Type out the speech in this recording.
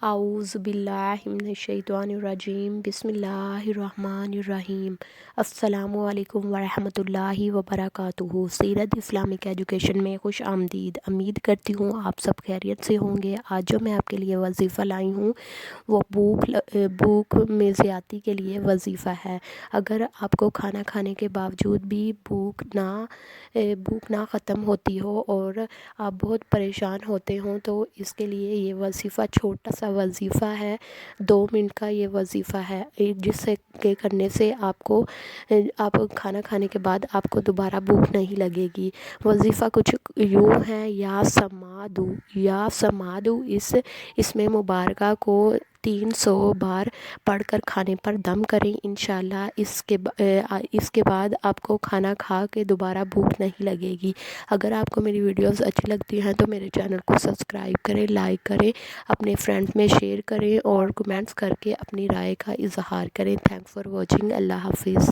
اعوذ باللہ من الشیطان الرجیم بسم اللہ الرحمن الرحیم۔ السلام علیکم ورحمۃ اللہ وبرکاتہ۔ سیرت اسلامک ایجوکیشن میں خوش آمدید۔ امید کرتی ہوں آپ سب خیریت سے ہوں گے۔ آج جو میں آپ کے لیے وظیفہ لائی ہوں وہ بھوک میں زیادتی کے لیے وظیفہ ہے۔ اگر آپ کو کھانا کھانے کے باوجود بھی بھوک نہ ختم ہوتی ہو اور آپ بہت پریشان ہوتے ہوں تو اس کے لیے یہ وظیفہ چھوٹا سا وظیفہ ہے، 2 منٹ کا یہ وظیفہ ہے، جس سے کہ کرنے سے آپ کھانا کھانے کے بعد آپ کو دوبارہ بھوک نہیں لگے گی۔ وظیفہ کچھ یوں ہے، یا سمادو اس میں مبارکہ کو 300 بار پڑھ کر کھانے پر دم کریں انشاءاللہ۔ اس کے بعد آپ کو کھانا کھا کے دوبارہ بھوک نہیں لگے گی۔ اگر آپ کو میری ویڈیوز اچھی لگتی ہیں تو میرے چینل کو سبسکرائب کریں، لائک کریں، اپنے فرینڈز میں شیئر کریں اور کمنٹس کر کے اپنی رائے کا اظہار کریں۔ Thanks for watching. اللہ حافظ۔